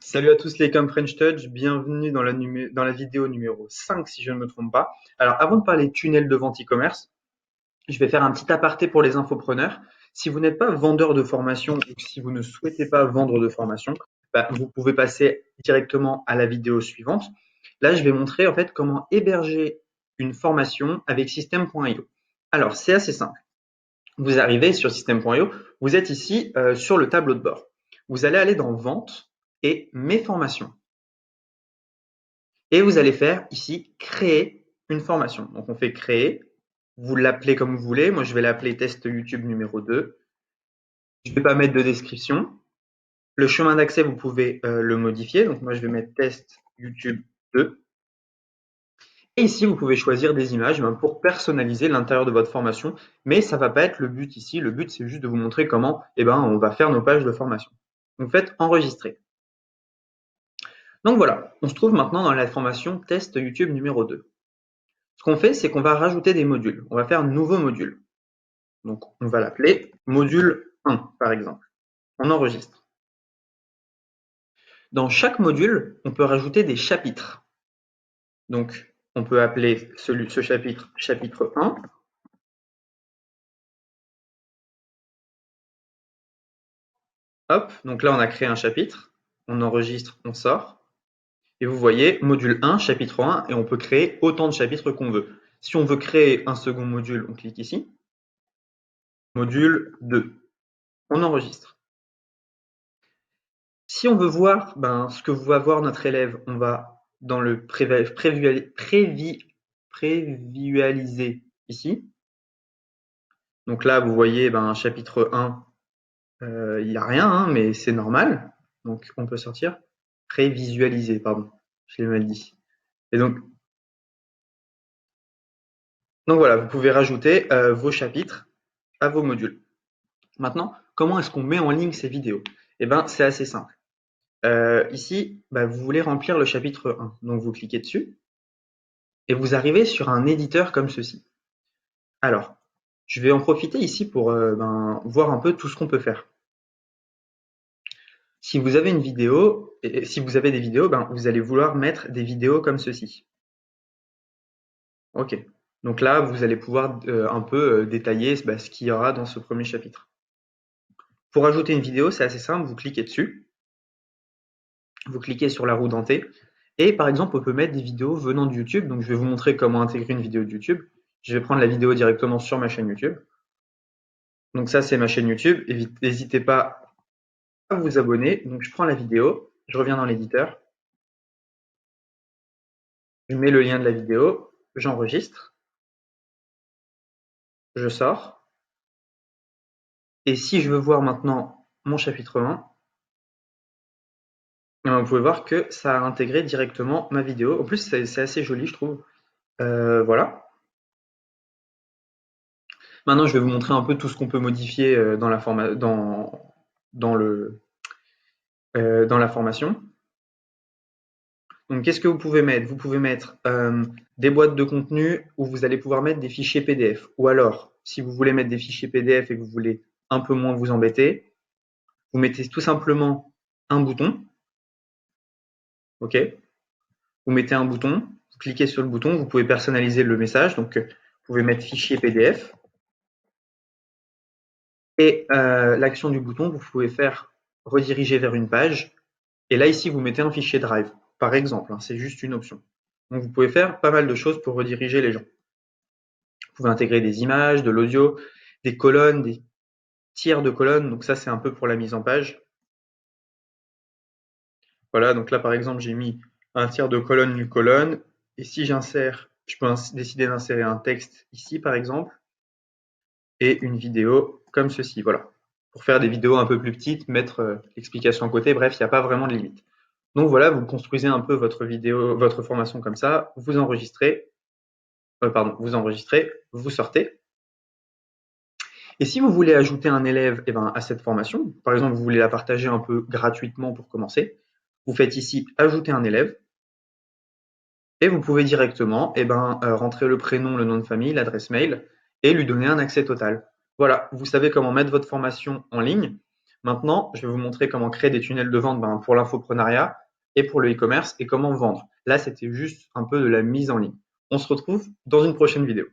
Salut à tous les Come French Touch, bienvenue dans la vidéo numéro 5 si je ne me trompe pas. Alors avant de parler tunnel de vente e-commerce, je vais faire un petit aparté pour les infopreneurs. Si vous n'êtes pas vendeur de formation ou si vous ne souhaitez pas vendre de formation, vous pouvez passer directement à la vidéo suivante. Là, je vais montrer en fait comment héberger une formation avec System.io. Alors c'est assez simple. Vous arrivez sur System.io, vous êtes ici sur le tableau de bord. Vous allez aller dans Vente et Mes formations. Et vous allez faire ici créer une formation. Donc on fait créer, vous l'appelez comme vous voulez. Moi je vais l'appeler test YouTube numéro 2. Je ne vais pas mettre de description. Le chemin d'accès, vous pouvez le modifier. Donc moi je vais mettre test YouTube 2. Et ici, vous pouvez choisir des images pour personnaliser l'intérieur de votre formation, mais ça ne va pas être le but ici. Le but, c'est juste de vous montrer comment on va faire nos pages de formation. Donc faites enregistrer. Donc voilà, on se trouve maintenant dans la formation test YouTube numéro 2. Ce qu'on fait, c'est qu'on va rajouter des modules. On va faire un nouveau module. Donc, on va l'appeler module 1, par exemple. On enregistre. Dans chaque module, on peut rajouter des chapitres. Donc, on peut appeler ce chapitre chapitre 1. Hop, donc là, on a créé un chapitre. On enregistre, on sort. Et vous voyez, module 1, chapitre 1, et on peut créer autant de chapitres qu'on veut. Si on veut créer un second module, on clique ici. Module 2. On enregistre. Si on veut voir ce que va voir notre élève, on va dans le prévisualiser ici. Donc là, vous voyez chapitre 1, il n'y a rien, hein, mais c'est normal. Donc on peut sortir. Prévisualiser, pardon, je l'ai mal dit. Et donc voilà, vous pouvez rajouter vos chapitres à vos modules. Maintenant, comment est-ce qu'on met en ligne ces vidéos? C'est assez simple. Ici, vous voulez remplir le chapitre 1. Donc vous cliquez dessus et vous arrivez sur un éditeur comme ceci. Alors, je vais en profiter ici pour voir un peu tout ce qu'on peut faire. Si vous avez une vidéo, et si vous avez des vidéos, vous allez vouloir mettre des vidéos comme ceci. Ok. Donc là, vous allez pouvoir un peu détailler ce qu'il y aura dans ce premier chapitre. Pour ajouter une vidéo, c'est assez simple, vous cliquez dessus, vous cliquez sur la roue dentée, et par exemple, on peut mettre des vidéos venant de YouTube. Donc je vais vous montrer comment intégrer une vidéo de YouTube. Je vais prendre la vidéo directement sur ma chaîne YouTube. Donc ça, c'est ma chaîne YouTube. N'hésitez pas à vous abonner. Donc je prends la vidéo, je reviens dans l'éditeur, je mets le lien de la vidéo, j'enregistre, je sors. Et si je veux voir maintenant mon chapitre 1, vous pouvez voir que ça a intégré directement ma vidéo. En plus, c'est assez joli, je trouve. Voilà. Maintenant, je vais vous montrer un peu tout ce qu'on peut modifier dans la formation. Donc, qu'est-ce que vous pouvez mettre? Vous pouvez mettre des boîtes de contenu où vous allez pouvoir mettre des fichiers PDF. Ou alors, si vous voulez mettre des fichiers PDF et que vous voulez un peu moins vous embêter, vous mettez tout simplement un bouton. OK? Vous mettez un bouton, vous cliquez sur le bouton, vous pouvez personnaliser le message. Donc, vous pouvez mettre fichier PDF. Et l'action du bouton, vous pouvez faire rediriger vers une page. Et là, ici, vous mettez un fichier Drive, par exemple. C'est juste une option. Donc, vous pouvez faire pas mal de choses pour rediriger les gens. Vous pouvez intégrer des images, de l'audio, des colonnes, des tiers de colonnes. Donc ça, c'est un peu pour la mise en page. Voilà, donc là, par exemple, j'ai mis un tiers de colonne, une colonne. Et si j'insère, je peux décider d'insérer un texte ici, par exemple, et une vidéo comme ceci. Voilà. Pour faire des vidéos un peu plus petites, mettre l'explication à côté. Bref, il n'y a pas vraiment de limite. Donc voilà, vous construisez un peu votre vidéo, votre formation comme ça. Vous enregistrez, vous sortez. Et si vous voulez ajouter un élève à cette formation, par exemple, vous voulez la partager un peu gratuitement pour commencer, vous faites ici ajouter un élève et vous pouvez directement rentrer le prénom, le nom de famille, l'adresse mail et lui donner un accès total. Voilà, vous savez comment mettre votre formation en ligne. Maintenant, je vais vous montrer comment créer des tunnels de vente pour l'infoprenariat et pour le e-commerce et comment vendre. Là, c'était juste un peu de la mise en ligne. On se retrouve dans une prochaine vidéo.